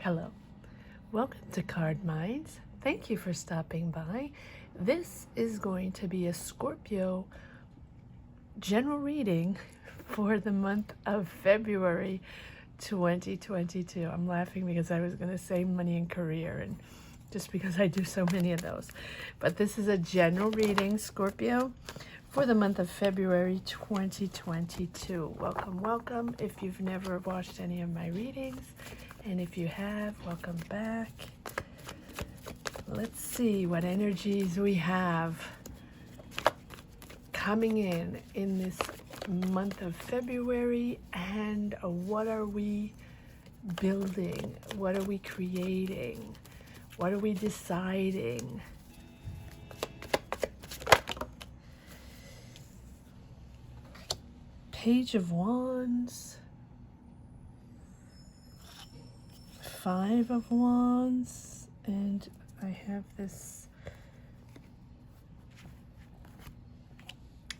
Hello, welcome to Card Minds. Thank you for stopping by. This is going to be a Scorpio general reading for the month of February 2022. I'm laughing because I was going to say money and career, and just because I do so many of those. But this is a general reading, Scorpio, for the month of February 2022. Welcome, welcome. If you've never watched any of my readings, and if you have, welcome back. Let's see what energies we have coming in this month of February, and what are we building? What are we creating? What are we deciding? Page of Wands, Five of Wands, and I have this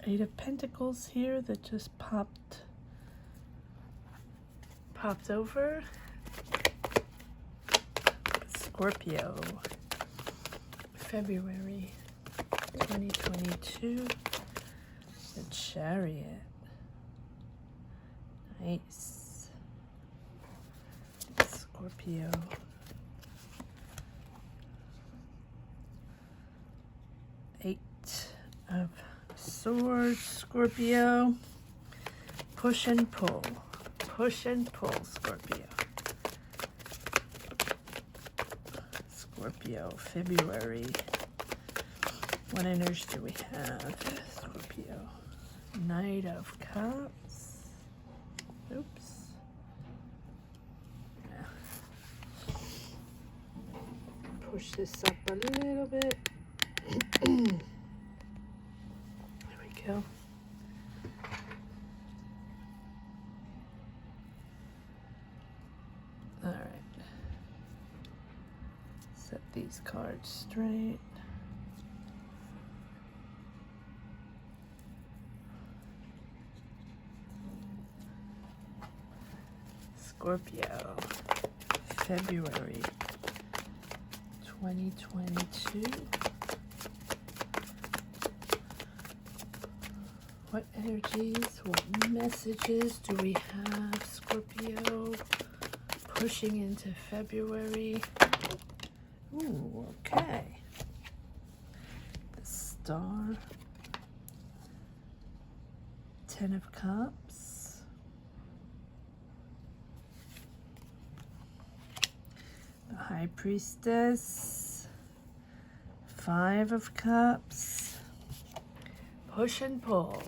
Eight of Pentacles here that just popped over. Scorpio, February 2022, the Chariot. Nice. Scorpio. Eight of Swords, Scorpio. Push and pull. Push and pull, Scorpio. Scorpio, February. What energy do we have? Scorpio. Knight of Cups. Oops. Yeah. Push this up a little bit. There we go. All right. Set these cards straight. Scorpio, February 2022. What energies, what messages do we have, Scorpio, pushing into February? Ooh, okay. The Star, Ten of Cups, the High Priestess, Five of Cups, push and pull.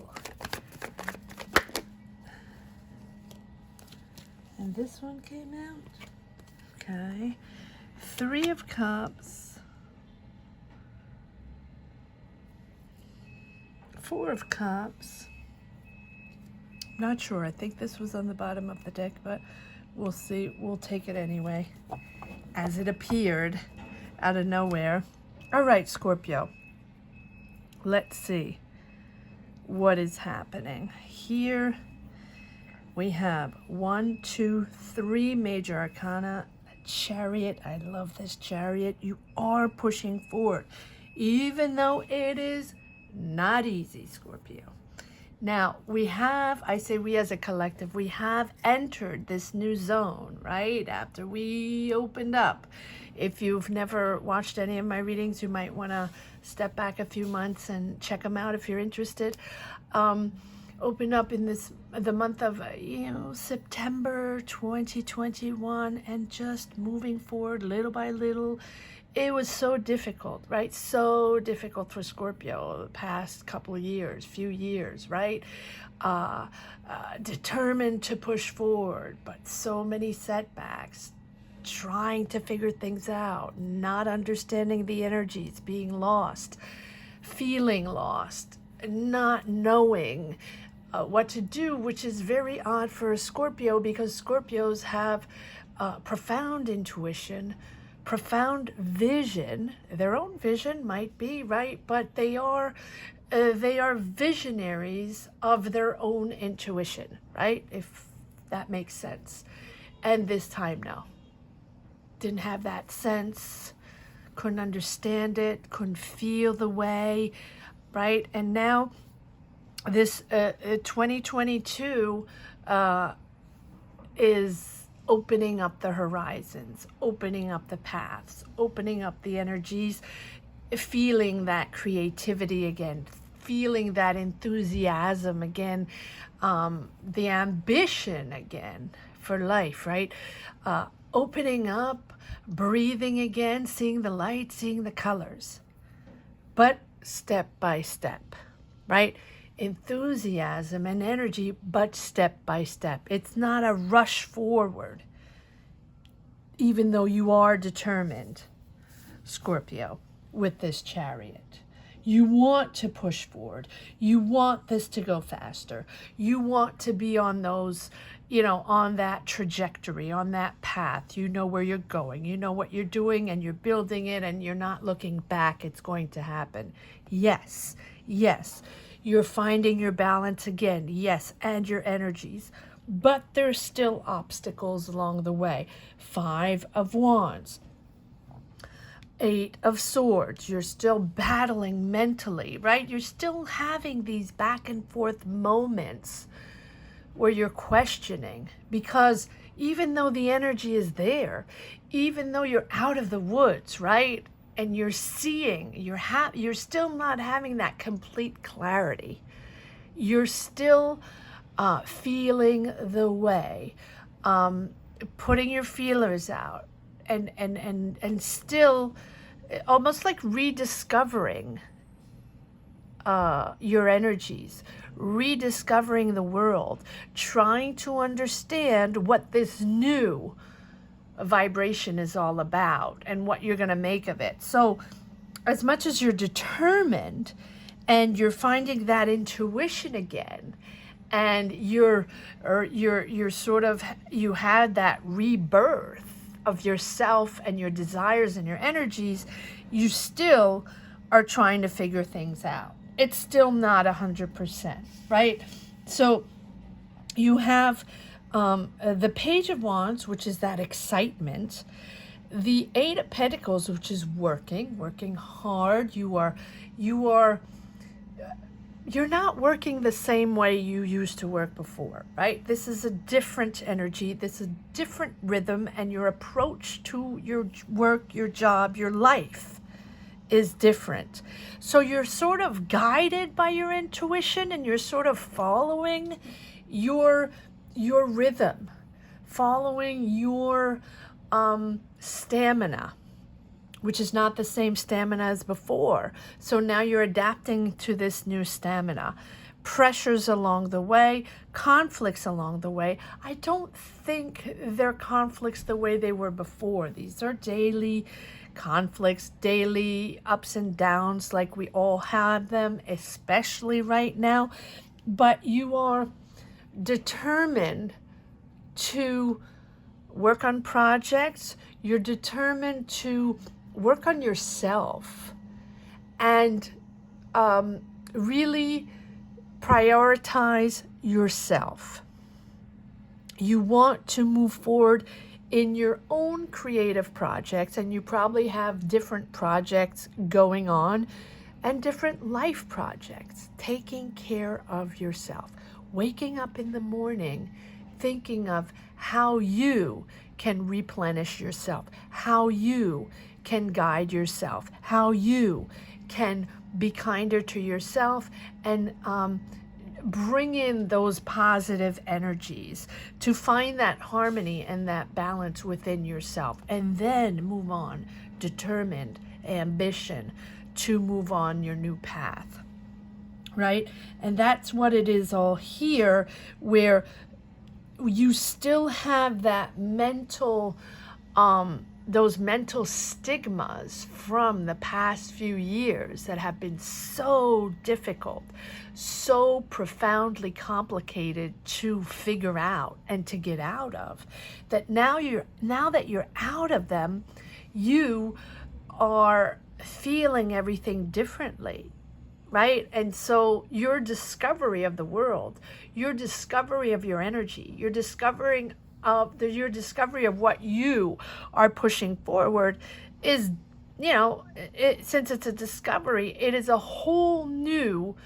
And this one came out. Okay. Three of Cups, Four of Cups. Not sure. I think this was on the bottom of the deck, but we'll see. We'll take it anyway, as it appeared out of nowhere. All right, Scorpio. Let's see what is happening here. We have 1, 2, 3 major arcana. Chariot. I love this Chariot. You are pushing forward, even though it is not easy, Scorpio. Now, we have, I say we as a collective, we have entered this new zone, right? After we opened up. If you've never watched any of my readings, you might want to step back a few months and check them out if you're interested. Opened up in the month of September 2021, and just moving forward little by little. It was so difficult, right? So difficult for Scorpio the past couple of years, few years, right? Determined to push forward, but so many setbacks, trying to figure things out, not understanding the energies, being lost, feeling lost, not knowing what to do, which is very odd for a Scorpio, because Scorpios have profound intuition, profound vision. Their own vision might be, right, but they are visionaries of their own intuition, right? If that makes sense. And this time, no. didn't have that sense, couldn't understand it, couldn't feel the way, right? And now this 2022 is opening up the horizons, opening up the paths, opening up the energies, feeling that creativity again, feeling that enthusiasm again, the ambition again for life, right? Opening up, breathing again, seeing the light, seeing the colors, but step by step, right? Enthusiasm and energy, but step by step. It's not a rush forward, even though you are determined, Scorpio, with this Chariot. You want to push forward. You want this to go faster. You want to be on those, on that trajectory, on that path. You know where you're going. You know what you're doing, and you're building it, and you're not looking back. It's going to happen. Yes, yes. You're finding your balance again. Yes, and your energies. But there's still obstacles along the way. 5 of Wands. 8 of Swords. You're still battling mentally, right? You're still having these back and forth moments where you're questioning, because even though the energy is there, even though you're out of the woods, right? And you're seeing, you're still not having that complete clarity. You're still feeling the way, putting your feelers out, and still almost like rediscovering your energies, rediscovering the world, trying to understand what this new vibration is all about and what you're going to make of it. So as much as you're determined and you're finding that intuition again, and you had that rebirth of yourself and your desires and your energies, you still are trying to figure things out. It's still not 100%, right? So you have the Page of Wands, which is that excitement. The 8 of Pentacles, which is working hard. You're not working the same way you used to work before, right? This is a different energy. This is a different rhythm, and your approach to your work, your job, your life is different. So you're sort of guided by your intuition, and you're sort of following your rhythm, following your stamina, which is not the same stamina as before. So now you're adapting to this new stamina. Pressures along the way, conflicts along the way. I don't think they're conflicts the way they were before. These are daily conflicts, daily ups and downs, like we all have them, especially right now. But you are determined to work on projects. You're determined to work on yourself and really prioritize yourself. You want to move forward in your own creative projects, and you probably have different projects going on and different life projects. Taking care of yourself, waking up in the morning thinking of how you can replenish yourself, how you can guide yourself, how you can be kinder to yourself, and bring in those positive energies to find that harmony and that balance within yourself, and then move on, determined ambition to move on your new path, right? And that's what it is all here, where you still have that mental those mental stigmas from the past few years that have been so difficult, so profoundly complicated to figure out and to get out of, that now that you're out of them, you are feeling everything differently, right? And so your discovery of the world, your discovery of your energy, your discovering of your discovery of what you are pushing forward is, since it's a discovery, it is a whole new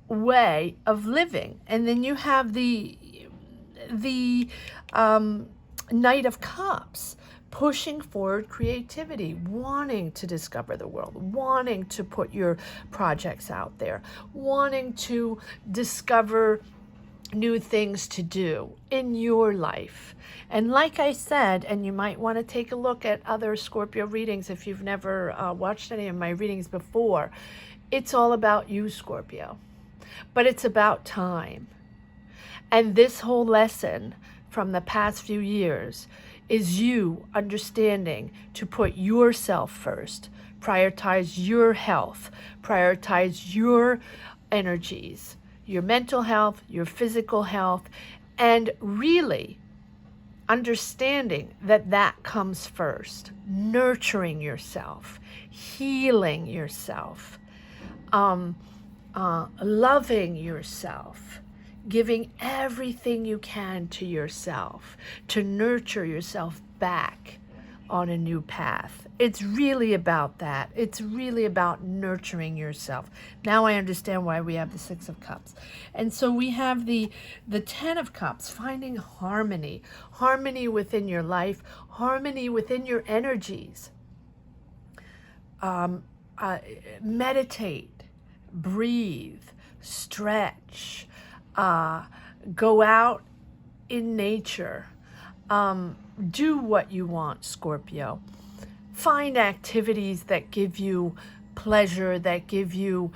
way of living. And then you have the Knight of Cups, pushing forward creativity, wanting to discover the world, wanting to put your projects out there, wanting to discover new things to do in your life. And like I said, and you might want to take a look at other Scorpio readings if you've never watched any of my readings before, it's all about you, Scorpio. But it's about time. And this whole lesson from the past few years is you understanding to put yourself first, prioritize your health, prioritize your energies, your mental health, your physical health, and really understanding that that comes first, nurturing yourself, healing yourself, loving yourself, giving everything you can to yourself to nurture yourself back on a new path. It's really about that. It's really about nurturing yourself. Now I understand why we have the Six of Cups. And so we have the Ten of Cups, finding harmony within your life, harmony within your energies. Meditate, breathe, stretch, go out in nature, do what you want, Scorpio. Find activities that give you pleasure, that give you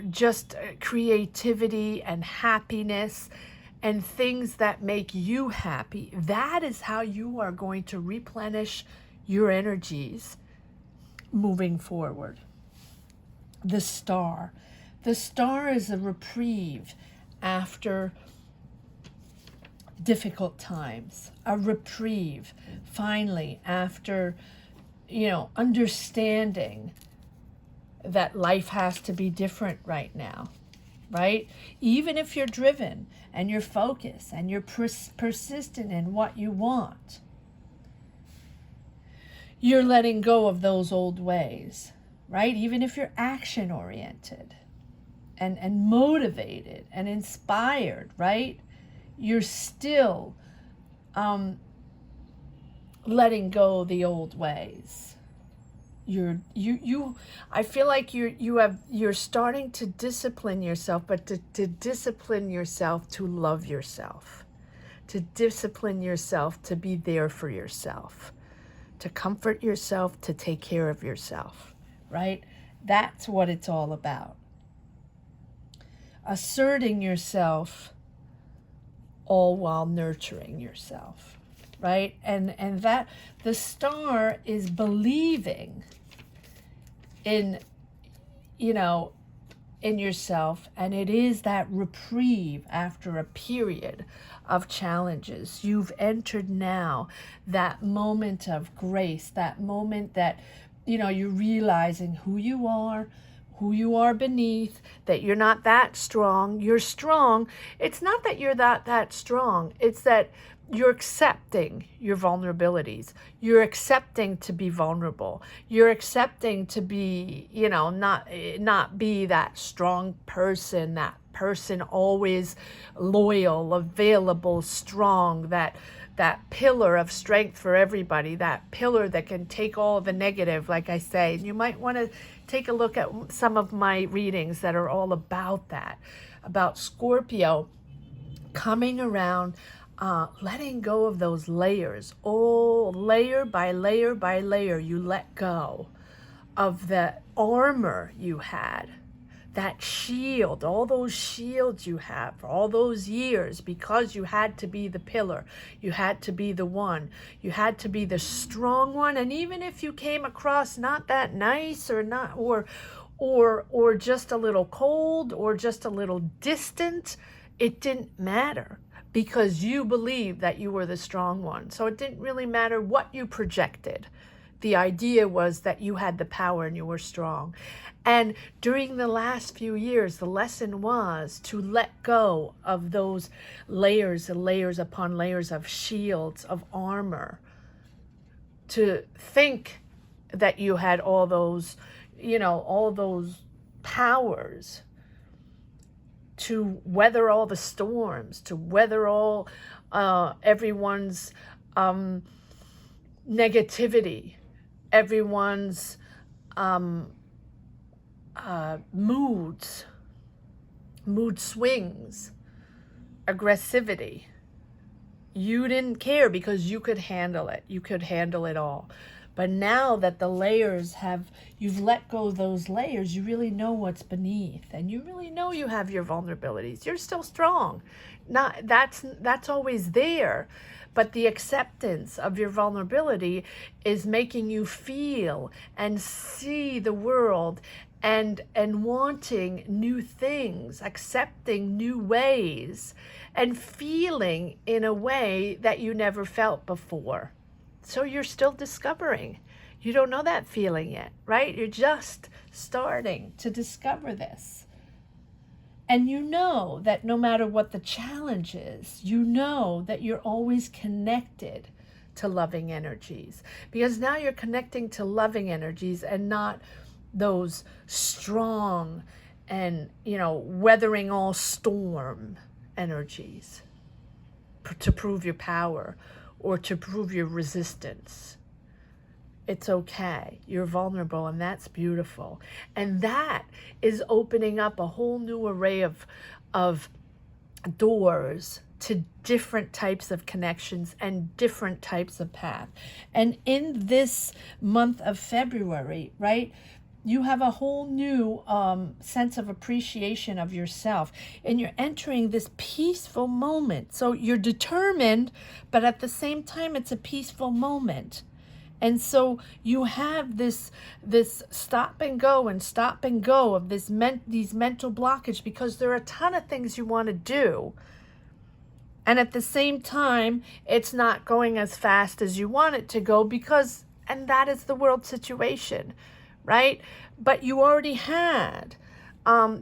just creativity and happiness and things that make you happy. That is how you are going to replenish your energies moving forward. The Star. The Star is a reprieve after difficult times, a reprieve finally after, understanding that life has to be different right now, right? Even if you're driven and you're focused and you're persistent in what you want, you're letting go of those old ways, right? Even if you're action oriented and motivated and inspired, right? You're still letting go of the old ways. I feel like you're starting to discipline yourself, but to discipline yourself to love yourself, to discipline yourself to be there for yourself, to comfort yourself, to take care of yourself, right? That's what it's all about. Asserting yourself all while nurturing yourself, right? And that the Star is believing in, in yourself, and it is that reprieve after a period of challenges. You've entered now that moment of grace, that moment that, you're realizing who you are beneath, that you're not that strong. You're strong. It's not that you're that strong. It's that you're accepting your vulnerabilities. You're accepting to be vulnerable. You're accepting to be, not be that strong person, that person always loyal, available, strong, that pillar of strength for everybody, that pillar that can take all the negative, like I say. You might want to take a look at some of my readings that are all about that, about Scorpio coming around, letting go of those layers. Layer by layer by layer, you let go of the armor you had, that shield, all those shields you have for all those years, because you had to be the pillar, you had to be the one, you had to be the strong one. And even if you came across not that nice or not, or just a little cold or just a little distant, it didn't matter, because you believed that you were the strong one. So it didn't really matter what you projected The idea was that you had the power and you were strong. And during the last few years, the lesson was to let go of those layers and layers upon layers of shields, of armor, to think that you had all those, all those powers to weather all the storms, to weather all everyone's negativity, everyone's mood swings, aggressivity. You didn't care because you could handle it. You could handle it all. But now that the layers you've let go of those layers, you really know what's beneath, and you really know you have your vulnerabilities. You're still strong. That's always there. But the acceptance of your vulnerability is making you feel and see the world and wanting new things, accepting new ways, and feeling in a way that you never felt before. So you're still discovering. You don't know that feeling yet, right? You're just starting to discover this. And you know that no matter what the challenge is, you know that you're always connected to loving energies. Because now you're connecting to loving energies and not those strong and, weathering all storm energies to prove your power or to prove your resistance. It's okay. You're vulnerable, and that's beautiful. And that is opening up a whole new array of doors to different types of connections and different types of path. And in this month of February, right, you have a whole new sense of appreciation of yourself, and you're entering this peaceful moment. So you're determined, but at the same time, it's a peaceful moment. And so you have this stop and go of these mental blockage, because there are a ton of things you want to do. And at the same time, it's not going as fast as you want it to go and that is the world situation, right? But you already had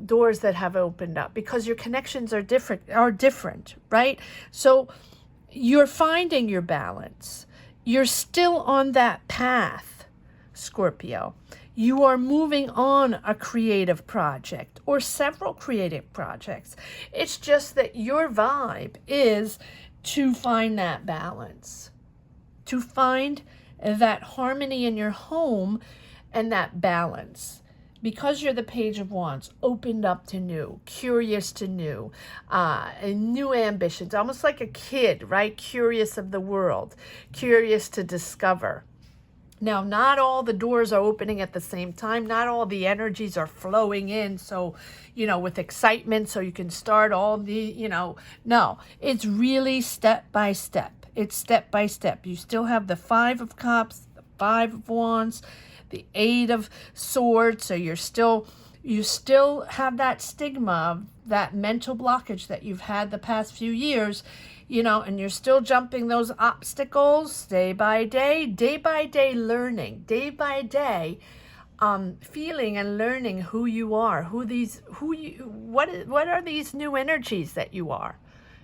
doors that have opened up because your connections are different, right? So you're finding your balance. You're still on that path, Scorpio. You are moving on a creative project or several creative projects. It's just that your vibe is to find that balance, to find that harmony in your home and that balance. Because you're the Page of Wands, opened up to new, curious to new, and new ambitions, almost like a kid, right? Curious of the world, curious to discover. Now, not all the doors are opening at the same time. Not all the energies are flowing in. So, with excitement, so you can start all the, no, it's really step by step. It's step by step. You still have the Five of Cups, the Five of Wands, the Eight of Swords. So you still have that stigma of that mental blockage that you've had the past few years, and you're still jumping those obstacles day by day learning, day by day, feeling and learning who you are, what are these new energies that you are.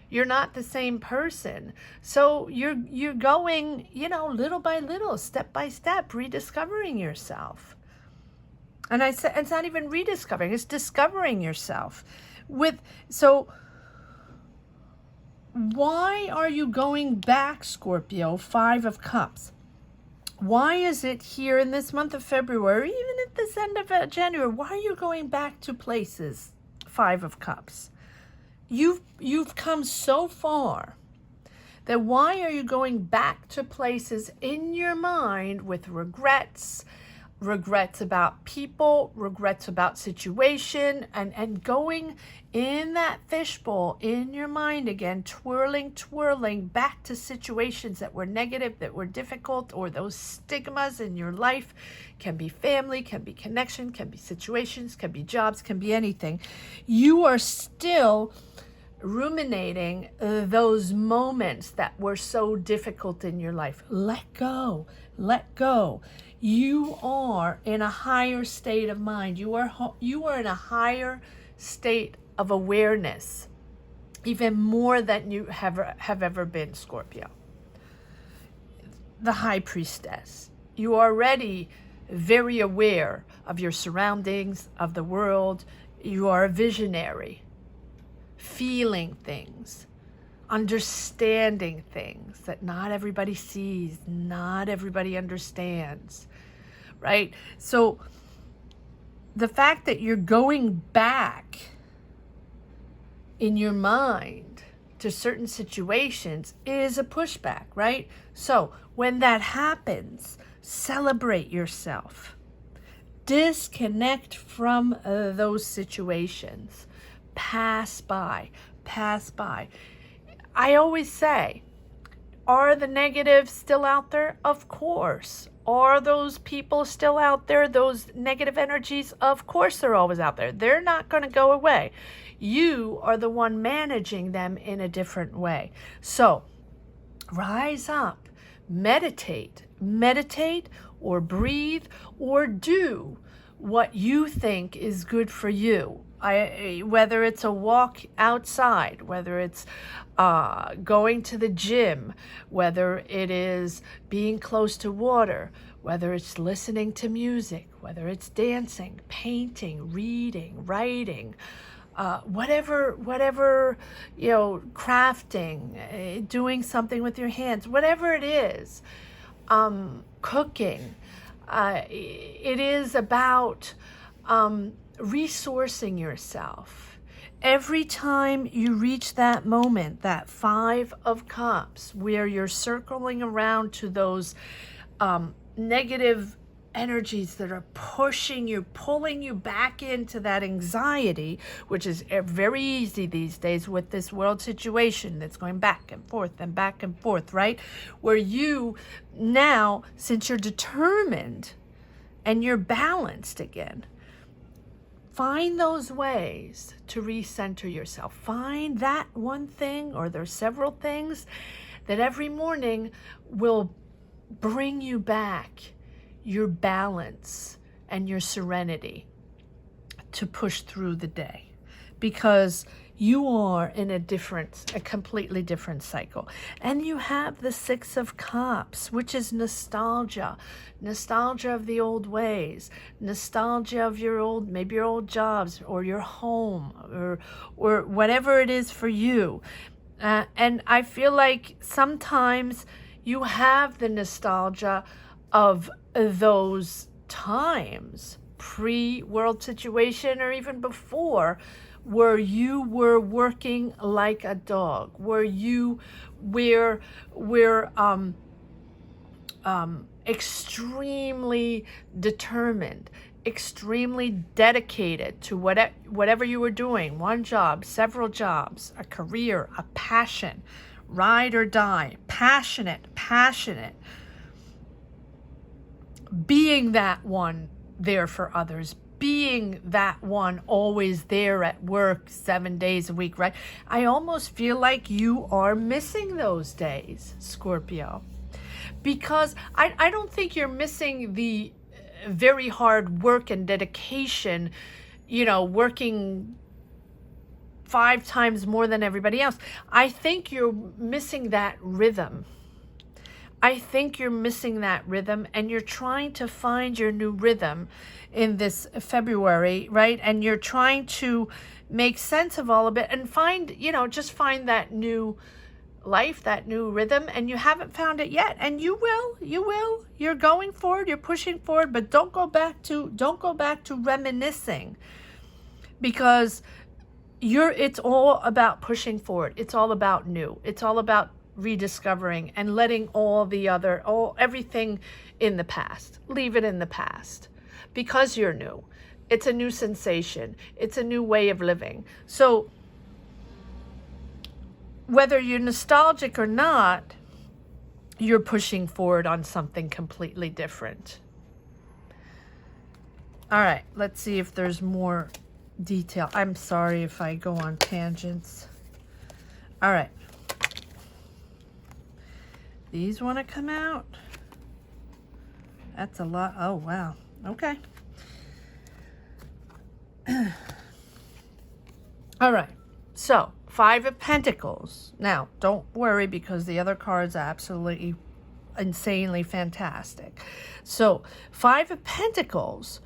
You're not the same person. So you're going, little by little, step by step, rediscovering yourself. And I said, it's not even rediscovering, it's discovering yourself. So why are you going back, Scorpio? Five of Cups. Why is it here in this month of February, even at this end of January, why are you going back to places, Five of Cups? You've come so far that why are you going back to places in your mind with regrets about people, regrets about situation, and going in that fishbowl in your mind again, twirling back to situations that were negative, that were difficult, or those stigmas in your life. Can be family, can be connection, can be situations, can be jobs, can be anything. You are still ruminating those moments that were so difficult in your life. Let go. Let go. You are in a higher state of mind. You are in a higher state of awareness, even more than you have ever been, Scorpio. The High Priestess. You are already very aware of your surroundings, of the world. You are a visionary, feeling things, understanding things that not everybody sees, not everybody understands, right? So the fact that you're going back in your mind to certain situations is a pushback, right? So when that happens, celebrate yourself. Disconnect from those situations. Pass by. Pass by. I always say, are the negatives still out there? Of course. Are those people still out there? Those negative energies? Of course they're always out there. They're not going to go away. You are the one managing them in a different way. So rise up, meditate or breathe or do what you think is good for you. Whether it's a walk outside, whether it's going to the gym, whether it is being close to water, whether it's listening to music, whether it's dancing, painting, reading, writing, whatever, crafting, doing something with your hands, whatever it is, cooking. It is about resourcing yourself. Every time you reach that moment, that 5 of Cups, where you're circling around to those negative energies that are pushing you, pulling you back into that anxiety, which is very easy these days with this world situation that's going back and forth, right? Where you now, since you're determined and you're balanced again, find those ways to recenter yourself. Find that one thing, or there's several things, that every morning will bring you back your balance and your serenity to push through the day, because you are in a completely different cycle. And you have the 6 of Cups, which is nostalgia of the old ways, nostalgia of maybe your old jobs or your home or whatever it is for you. And I feel like sometimes you have the nostalgia of those times, pre-world situation or even before, where you were working like a dog, where you were extremely determined, extremely dedicated to whatever you were doing, one job, several jobs, a career, a passion, ride or die, passionate, being that one there for others, being that one always there at work 7 days a week, right? I almost feel like you are missing those days, Scorpio, because I don't think you're missing the very hard work and dedication, working 5 times more than everybody else. I think you're missing that rhythm. I think you're missing that rhythm, and you're trying to find your new rhythm in this February, right? And you're trying to make sense of all of it and find that new life, that new rhythm, and you haven't found it yet. And you will. You're going forward, you're pushing forward, but don't go back to reminiscing, because it's all about pushing forward. It's all about new. It's all about rediscovering and letting everything in the past, leave it in the past, because you're new. It's a new sensation. It's a new way of living. So whether you're nostalgic or not, you're pushing forward on something completely different. All right, let's see if there's more detail. I'm sorry if I go on tangents. All right. These want to come out. That's a lot. Oh, wow. Okay. All right. So, Five of Pentacles. Now, don't worry because the other cards are absolutely insanely fantastic. So, Five of Pentacles,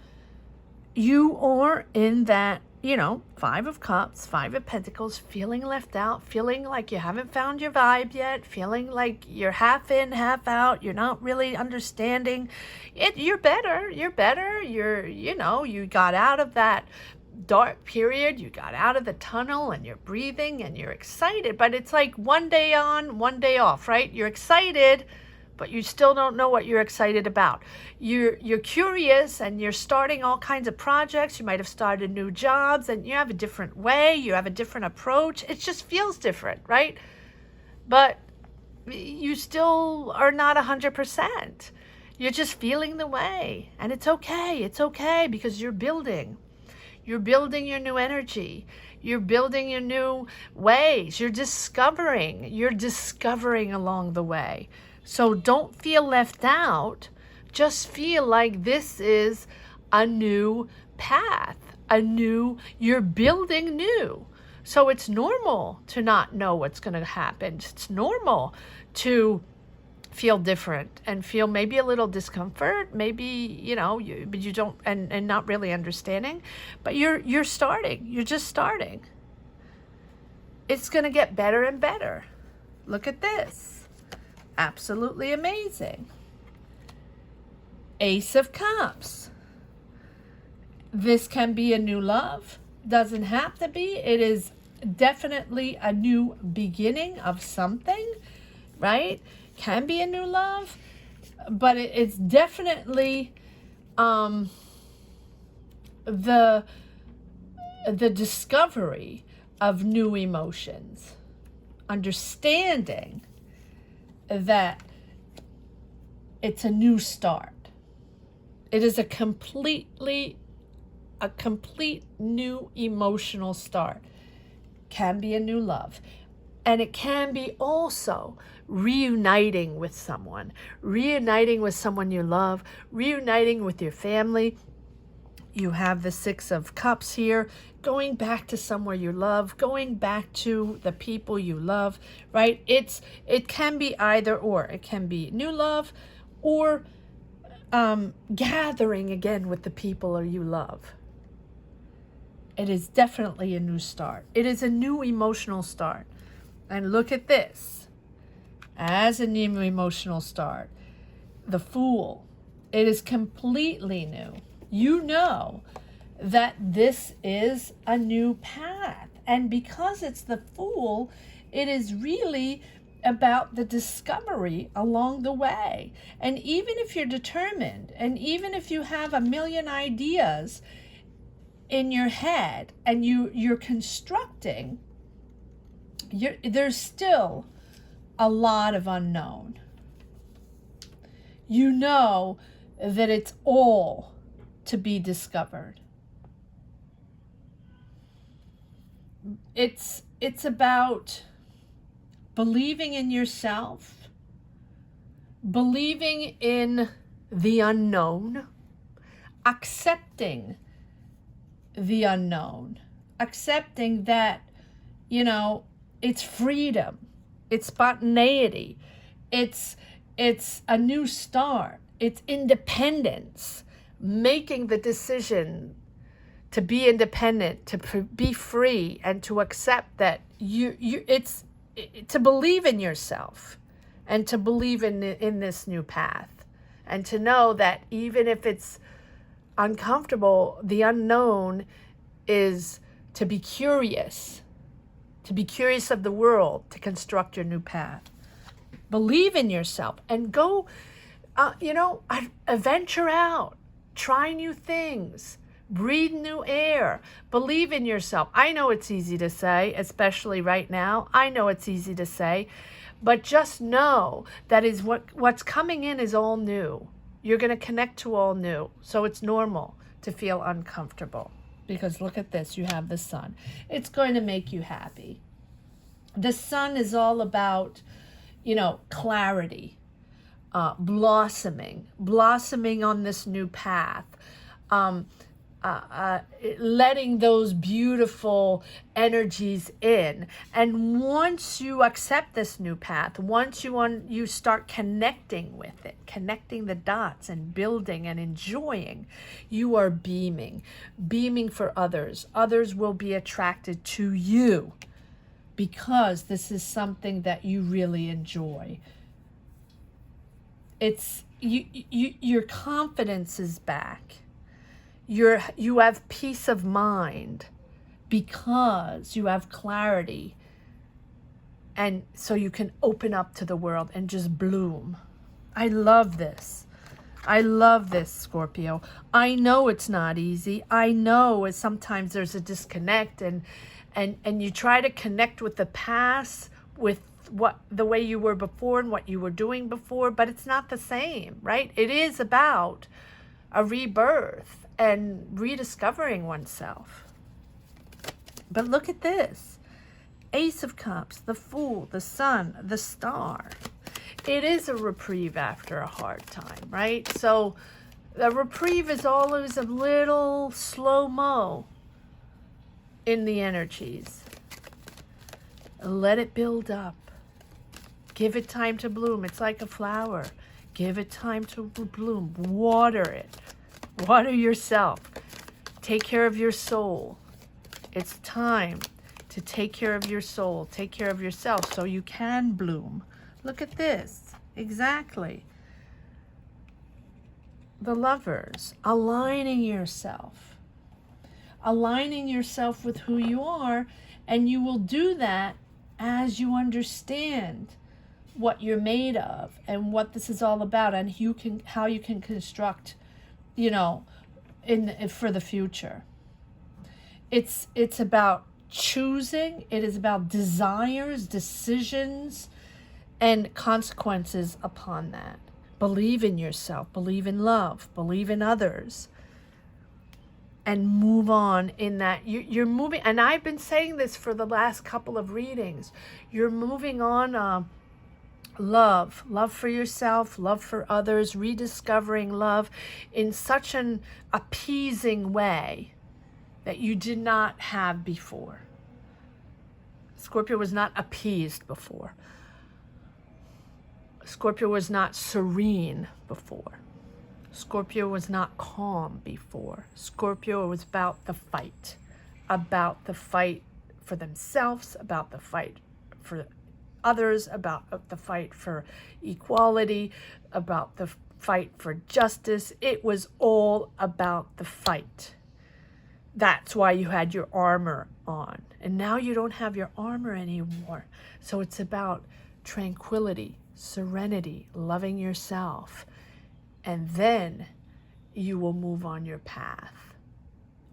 you are in that, you know, Five of Cups, Five of Pentacles, feeling left out, feeling like you haven't found your vibe yet, feeling like you're half in, half out, you're not really understanding it. You're better, you know, you got out of that dark period, you got out of the tunnel and you're breathing and you're excited, but it's like one day on, one day off, right? You're excited, but you still don't know what you're excited about. You're curious and you're starting all kinds of projects. You might have started new jobs and you have a different way, you have a different approach. It just feels different, right? But you still are not 100%. You're just feeling the way, and it's okay. It's okay because you're building. You're building your new energy. You're building your new ways. You're discovering along the way. So don't feel left out. Just feel like this is a new path, you're building new. So it's normal to not know what's going to happen. It's normal to feel different and feel maybe a little discomfort, maybe, you know, but you don't, and not really understanding, but you're starting. You're just starting. It's going to get better and better. Look at this. Absolutely amazing. Ace of Cups. This can be a new love. Doesn't have to be. It is definitely a new beginning of something, right? Can be a new love, but it's definitely the discovery of new emotions, understanding that it's a new start. It is a complete new emotional start. Can be a new love. And it can be also reuniting with someone you love, reuniting with your family. You have the Six of Cups here, going back to somewhere you love, going back to the people you love, right? It can be either or. It can be new love or gathering again with the people you love. It is definitely a new start. It is a new emotional start. And look at this. As a new emotional start, the Fool. It is completely new. You know that this is a new path. And because it's the Fool, it is really about the discovery along the way. And even if you're determined, and even if you have a million ideas in your head and you're constructing, there's still a lot of unknown. You know that it's all to be discovered. It's about believing in yourself, believing in the unknown, accepting the unknown, accepting that, you know, it's freedom, it's spontaneity, it's a new start, it's independence, making the decision to be independent, to be free, and to accept that it's to believe in yourself and to believe in this new path, and to know that even if it's uncomfortable, the unknown is to be curious of the world, to construct your new path. Believe in yourself and go, venture out, try new things, breathe new air, believe in yourself. I know it's easy to say, especially right now. I know it's easy to say, but just know that is what's coming in is all new. You're going to connect to all new. So it's normal to feel uncomfortable, because look at this. You have the Sun. It's going to make you happy. The sun is all about, you know, clarity, blossoming on this new path, letting those beautiful energies in. And once you accept this new path, once you start connecting with it, connecting the dots and building and enjoying, you are beaming for others. Others will be attracted to you because this is something that you really enjoy. It's your confidence is back. You have peace of mind because you have clarity, and so you can open up to the world and just bloom. I love this. I love this, Scorpio. I know it's not easy. I know sometimes there's a disconnect, and you try to connect with the past, with the way you were before and what you were doing before, but it's not the same, right? It is about a rebirth and rediscovering oneself. But look at this. Ace of Cups, the Fool, the Sun, the Star. It is a reprieve after a hard time, right? So the reprieve is always a little slow-mo in the energies. Let it build up. Give it time to bloom. It's like a flower. Give it time to bloom. Water it. Water yourself. Take care of your soul. It's time to take care of your soul. Take care of yourself so you can bloom. Look at this. Exactly. The Lovers. Aligning yourself. Aligning yourself with who you are, and you will do that as you understand what you're made of and what this is all about, and how you can construct, you know, for the future. It's about choosing. It is about desires, decisions, and consequences upon that. Believe in yourself, believe in love, believe in others, and move on in that. You're moving, and I've been saying this for the last couple of readings. You're moving on love for yourself, love for others, rediscovering love in such an appeasing way that you did not have before. Scorpio was not appeased before. Scorpio was not serene before. Scorpio was not calm before. Scorpio was about the fight for themselves, about the fight for others, about the fight for equality, about the fight for justice. It was all about the fight. That's why you had your armor on. And now you don't have your armor anymore. So it's about tranquility, serenity, loving yourself. And then you will move on your path.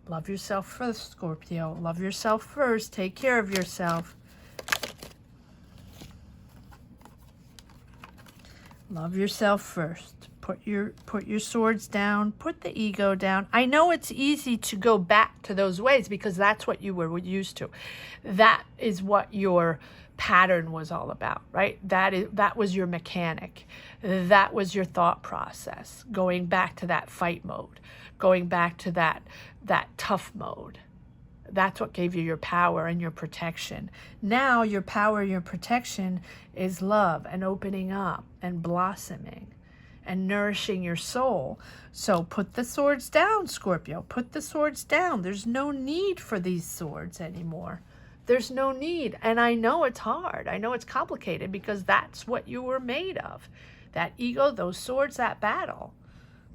Love yourself first, Scorpio. Love yourself first. Take care of yourself. Love yourself first. Put your swords down. Put the ego down. I know it's easy to go back to those ways because that's what you were used to. That is what your pattern was all about, right? That was your mechanic. That was your thought process. Going back to that fight mode. Going back to that tough mode. That's what gave you your power and your protection. Now your power, your protection is love and opening up and blossoming and nourishing your soul. So put the swords down, Scorpio. Put the swords down. There's no need for these swords anymore. There's no need. And I know it's hard. I know it's complicated because that's what you were made of. That ego, those swords, that battle.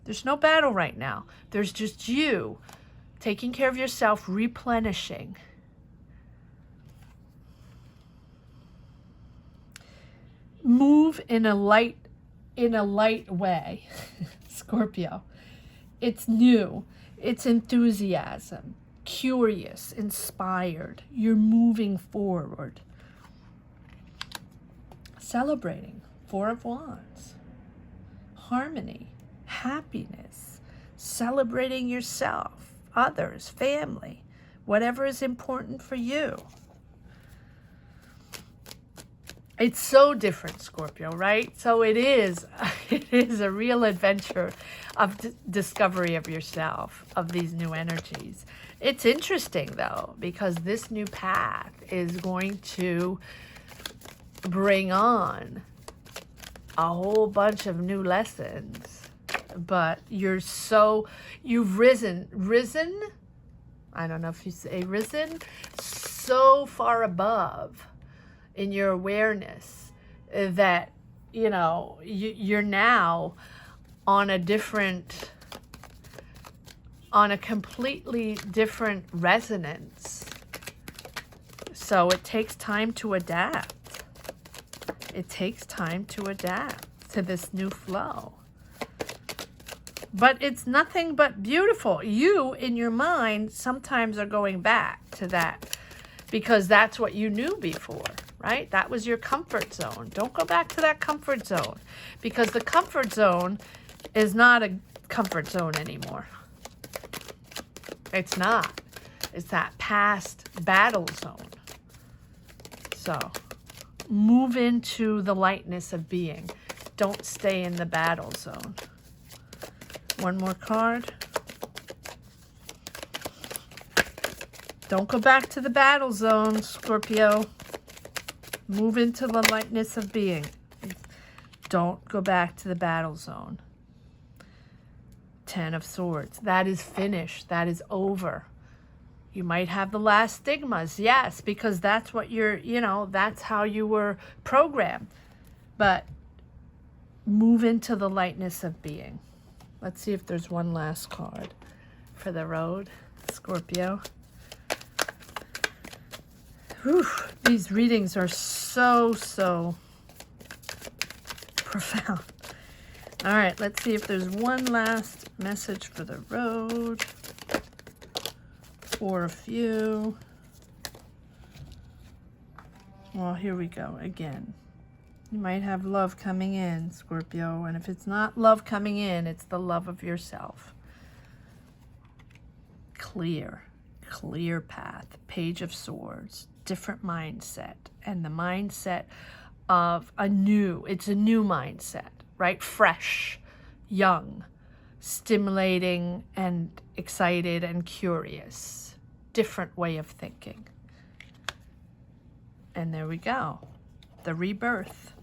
There's no battle right now. There's just you taking care of yourself, replenishing. Move in a light way, Scorpio. It's new. It's enthusiasm, curious, inspired. You're moving forward. Celebrating. Four of Wands. Harmony, happiness, celebrating yourself, others, family, whatever is important for you. It's so different, Scorpio, right? So it is a real adventure of discovery of yourself, of these new energies. It's interesting, though, because this new path is going to bring on a whole bunch of new lessons. But you've risen, I don't know if you say risen, so far above in your awareness that, you know, you're now on a completely different resonance. So it takes time to adapt. It takes time to adapt to this new flow. But it's nothing but beautiful. You, in your mind, sometimes are going back to that because that's what you knew before, right? That was your comfort zone. Don't go back to that comfort zone because the comfort zone is not a comfort zone anymore. It's not. It's that past battle zone. So move into the lightness of being. Don't stay in the battle zone. One more card. Don't go back to the battle zone, Scorpio. Move into the lightness of being. Don't go back to the battle zone. 10 of Swords. That is finished. That is over. You might have the last stigmas. Yes, because that's what that's how you were programmed. But move into the lightness of being. Let's see if there's one last card for the road, Scorpio. Whew, these readings are so profound. All right, let's see if there's one last message for the road, or a few. Well, here we go again. You might have love coming in, Scorpio, and if it's not love coming in, it's the love of yourself. Clear path, Page of Swords, different mindset, and the mindset of it's a new mindset, right? Fresh, young, stimulating and excited and curious. Different way of thinking. And there we go. The rebirth.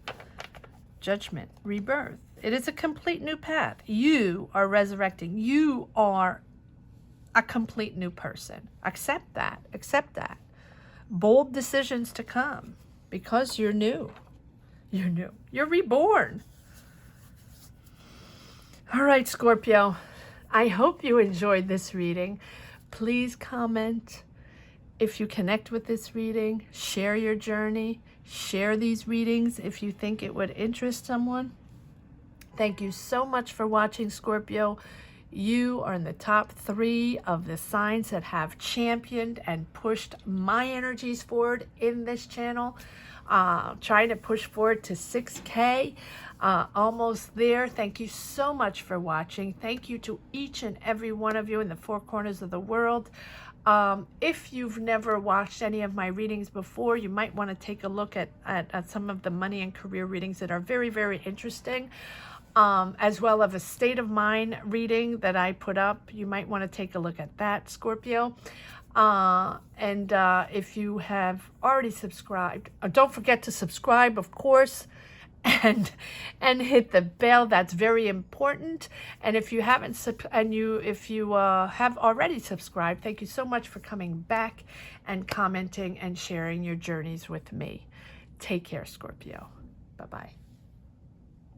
Judgment. Rebirth. It is a complete new path. You are resurrecting. You are a complete new person. Accept that. Accept that. Bold decisions to come because you're new. You're new. You're reborn. All right, Scorpio. I hope you enjoyed this reading. Please comment if you connect with this reading. Share your journey. Share these readings if you think it would interest someone. Thank you so much for watching, Scorpio. You are in the top 3 of the signs that have championed and pushed my energies forward in this channel. Trying to push forward to 6K. Almost there. Thank you so much for watching. Thank you to each and every one of you in the 4 corners of the world. If you've never watched any of my readings before, you might want to take a look at some of the money and career readings that are very, very interesting, as well as a state of mind reading that I put up. You might want to take a look at that, Scorpio. And if you have already subscribed, don't forget to subscribe, of course, and hit the bell. That's very important. And if you haven't if you have already subscribed, thank you so much for coming back and commenting and sharing your journeys with me. Take care, Scorpio. Bye-bye.